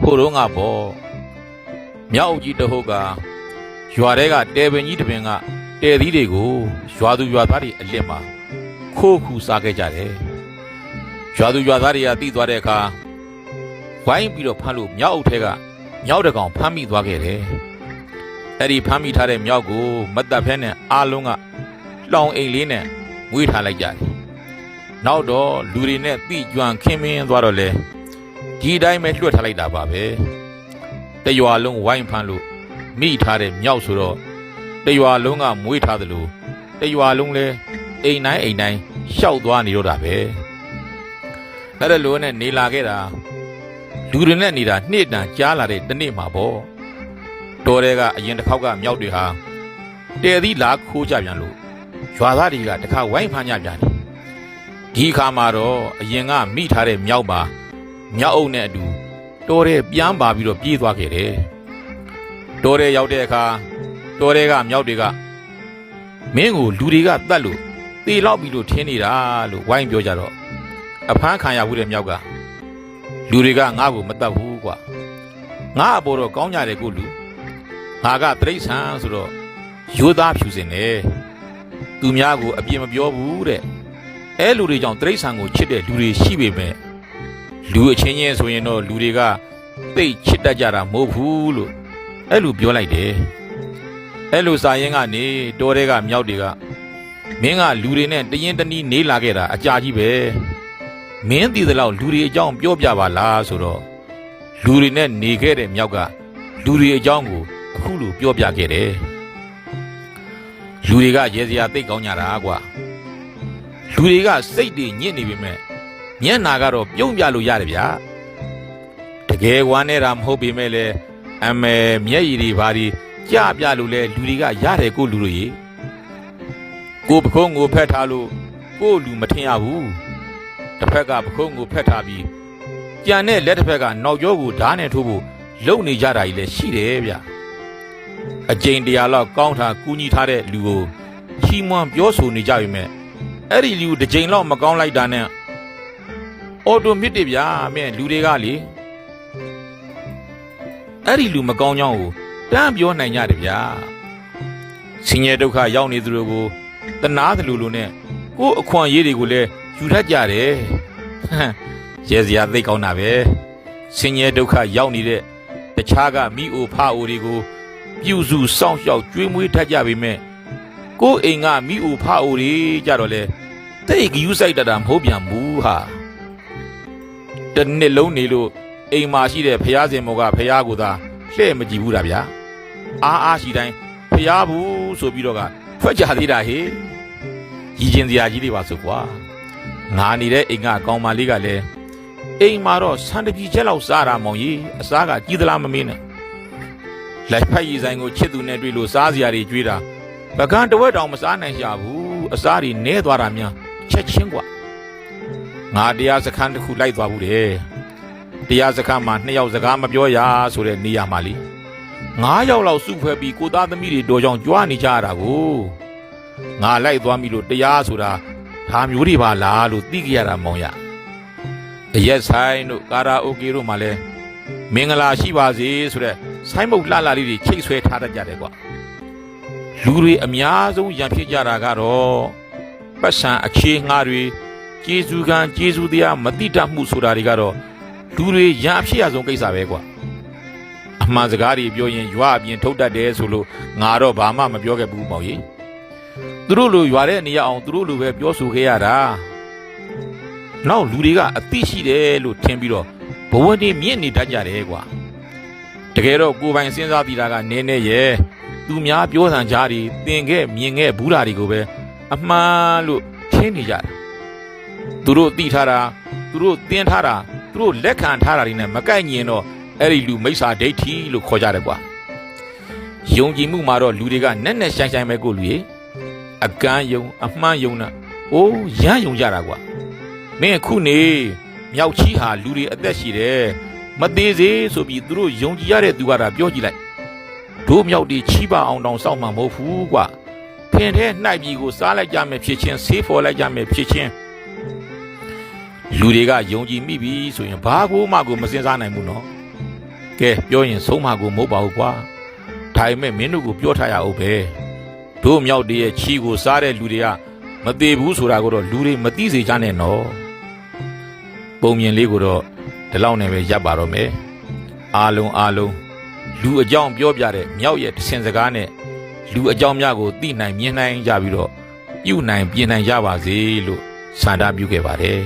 호롱아 뭐 мя오지 더호가 유아래가 떼벤이 드벤가 떼디리고 유아두 유아다리 알레마 코쿠 싸게 자래 유아두 유아다리야 띠도아래가 와인 비로 팔로 мя오태가 мя오대강 판미 도와게래 에리 판미 타래 мя고 맞다패네 알롱아 롱 에일리네 무이 타라이 자래 나오도 루리네 띠주안 킴민 도와러래ဒီတိုင်းပဲလွှတ်ထားလိုက်တာပါပဲတရွာလုံးဝိုင်းဖမ်းလို့မိထားတဲ့မြောက်ဆိုတော့တရွာလုံးကမွေးထားသလိုတရွာလုံးလဲအိမ်တိုင်းရှောက်သွားနေတော့တာပဲအဲ့ဒါလိုနဲ့နေလာခဲ့တာလူတွေနဲ့နေတာနှစ်တန်ကြားလာတဲ့တနေ့မှာပေါ့တော်တဲ့ကအရင်တစ်ခေါက်ကမြောက်တွေဟာတဲသီးလာခိုးကြပြန်လို့ရွာသားတွေကတခါဝိုင်းဖမ်းကြပြန်တယ်ဒီခါမှာတော့အရင်ကမိထားတဲ့မြောက်ပါမြောက်အုပ်နဲ့အတူတော်တဲ့ပြန်ပါပြီးတော့ပြေးသွားခဲ့တယ်တော်တဲ့ရောက်တဲ့အခါတော်တဲ့ကမြောက်တွေကမင်းကိုလူတွေကတတ်လို့တေလောက်ပြီးလို့ထင်းနေတာလို့ဝိုင်းပြောကြတော့အဖမ်းခံရဘူးတဲ့မြောက်ကလူတွေကငါ့ကိုမတတ်ဘူးကွာငါအပေါ်တော့ကောင်းကြတယ်ကိုလူငါကတရိษံဆိုတော့ရိုးသားဖြူစင်တယ်သူများကိုအပြစ်မပြောဘူးတဲ့အဲလူတွေကြောင့်တရိษံကိုချစ်တဲ့လူတွေရှိပေမဲ့လူအချင်းချင်းဆိုရင်တော့လူတွေကသိချစ်တတ်ကြတာမဟုတ်ဘူးလို့အဲ့လိုပြောလိုက်တယ်အဲ့လိုစာရင်ကနေတော်တဲ့ကမြောက်တွေကမင်းကလူတွေနဲ့တရင်တနည်းနေလာခဲ့တာအကြာကြီးပဲမင်းသိသလောက်လူတွေအကြောင်းပြောပြပါလားဆိုတော့လူတွေနဲ့နေခဲ့တဲ့မြောက်ကလူတွေအကြောင်းကိုအခုလိုပြောပြခဲ့တယ်လူတွေကရေစရာသိကောင်းကြတာကွာလူတွေကစိတ်တွေညစ်နေပြီမဲ့မျက်နာကတော့ပြုံးပြလို့ရတယ်ဗျာတကယ်ဝမ်းနေတာမဟုတ်ပေမဲ့လေအမေမျက်ရည်တွေဘာတွေကြပြလို့လေလူတွေကရတယ်ကိုလူတို့ရေကိုပခုံးကိုဖက်ထားလို့ကိုလူမထင်ရဘူးတစ်ဖက်ကပခုံးကိုဖက်ထားပြီးကြံတဲ့လက်တစ်ဖက်ကနောက်ကျောကိုဓာတ်နဲ့ထိုးဖို့လုံနေကြတာကြီးလည်းရှိတယ်ဗျာအကျိန်တရာလောက်ကောင်းထားကူညီထားတဲ့လူကိုချီးမွမ်းပြောဆိုနေကြပြီမဲ့အဲ့ဒီလူတစ်ချိန်လောက်မကောင်းလိုက်တာနဲ့အော်တိုမြစ်တယ်ဗျာမင်းလူတွေကလေအဲ့ဒီလူမကောင်းကြောင်းကိုတန်းပြောနိုင်ကြတယ်ဗျာဆင်းရဲဒုက္ခရောက်နေသူတို့ကိုတနာသလူလိုနဲ့ကိုယ်အခွင့်အရေးတွေကိုလည်းယူထက်ကြတယ်ရဲစရာသိကောင်းတာပဲဆင်းရဲဒုက္ခရောက်နေတဲ့တခြားကမိအိုဖအိုတွေကိုပြုစုစောင့်ရှောက်ကြွေးမွေးထက်ကြပေမဲ့ကိုယ်အိမ်ကမိအိုဖအိုတွေကြတော့လေတိတ်ယူဆိုင်တတာမဟုတ်ပြန်ဘူးဟာတနှစ်လုံးနေလို့အိမ်မှာရှိတဲ့ဖျားစင်မောကဖျားကိုသာလှဲ့မကြည့်ဘူးတာဗျာအားရှိတိုင်းဖျားဘူးဆိုပြီးတော့ကထွက်ကြသေးတာဟေ့ကြီးချင်းစရာကြီးတွေပါဆိုကွာငါနေတဲ့အိမ်ကကောင်မလေးကလည်းအိမ်မှာတော့ဆန်တပြီချက်လောက်စားတာမောင်ကြီးအစားကကြီးသလားမမင်းနဲ့လိုက်ဖက်ရည်ဆိုင်ကိုချစ်သူနဲ့တွေ့လို့စားစရာတွေကြွေးတာပကံတဝက်တောင်မစားနိုင်ကြဘူးအစားတွေနဲသွားတာများချက်ချင်းကွာငါတရားစခန်းတစ်ခုလိုက်သွားဘူးတဲ့တရားစခန်းမှာ2ယောက်စကားမပြောရဆိုတဲ့နေရာမှာလေ9ယောက်လောက်စုဖွဲ့ပြီးကိုသားသမီးတွေတော်ကြောင်ကြွားနေကြရတာကိုငါလိုက်သွားပြီလို့တရားဆိုတာဒါမျိုးတွေပါလားလို့သိကြရတာမောင်ရအရက်ဆိုင်တို့ကာရာအိုကေတို့မှာလဲမင်္ဂလာရှိပါစေဆိုတဲ့ဆိုင်းမုတ်လှလှလေးတွေချိတ်ဆွဲထားတတ်ကြတယ်ကွာလူတွေအများဆုံးရံဖြစ်ကြတာကတော့ပတ်စံအခြေငှားတွေကျေးဇူးကံကျေးဇူးတရားမတိတတ်မှုဆိုတာတွေကတော့လူတွေရံအဖြစ်အဆုံးကိစ္စပဲကွာအမှန်စကားတွေပြောရင်ရွာအပြင်ထုတ်တတ်တယ်ဆိုလို့ငါတော့ဘာမှမပြောခဲ့ဘူးမောင်ကြီးသူတို့လိုရွာတဲ့နေရာအောင်သူတို့လိုပဲပြောဆိုခဲ့ရတာနောက်လူတွေကအသိရှိတယ်လို့ထင်ပြီးတော့ဘဝတည်းမြင့်နေတတ်ကြတယ်ကွာတကယ်တော့ကိုယ်ပိုင်စဉ်းစားပြီးတာကနည်းနည်းရဲ့သူများပြောစံကြားတွေသင်ခဲ့မြင်ခဲ့ဘူးတာတွေကိုပဲအမှန်လို့ထင်နေကြတာသူတို့သိထားတာသူတို့သင်ထားတာသူတို့လက်ခံထားတာတွေနဲ့မကိုက်ညင်တော့အဲ့ဒီလူမိစ္ဆာဒိဋ္ဌိလို့ခေါ်ကြတယ်ကွာယုံကြည်မှုမှာတော့လူတွေကနဲ့နဲ့ဆိုင်ဆိုင်ပဲကိုလူကြီးအကန်းယုံအမှန်ယုံတာအိုးရမ်းယုံကြတာကွာမင်းခုနေမြောက်ချီဟာလူတွေအသက်ရှိတယ်မသေးစေဆိုပြီးသူတို့ယုံကြည်ရတဲ့သူကတာပြောကြည့်လိုက်တို့မြောက်တွေချီးပါအောင်တောင်စောင့်မှမဟုတ်ဘူးကွာဖင်ထဲနှိုက်ပြီးကိုစားလိုက်ကြမယ်ဖြစ်ချင်းဆေးဖော်လိုက်ကြမယ်ဖြစ်ချင်းလူတွေကယုံကြည်မိပြီဆိုရင်ဘာကိုမှကိုမစင်စားနိုင်ဘူးနော် ကဲပြောရင်ဆုံးမကိုမဟုတ်ပါဘူးကွာဒါပေမဲ့မင်းတို့ကိုပြောထားရအောင်ပဲတို့မြောက်တည်းရဲ့ချီကိုစားတဲ့လူတွေကမသေးဘူးဆိုတာကိုတော့လူတွေမသိစေချနဲ့နော်ပုံမြင်လေးကိုတော့ဒီလောက်နဲ့ပဲရပ်ပါတော့မယ်အားလုံးလူအကြောင်းပြောပြတဲ့မြောက်ရဲ့တစင်စကားနဲ့လူအကြောင်းများကိုသိနိုင်မြင်နိုင်ကြပြီးတော့ပြုနိုင်ပြင်နိုင်ကြပါစေလို့ဆန္ဒပြုခဲ့ပါတယ်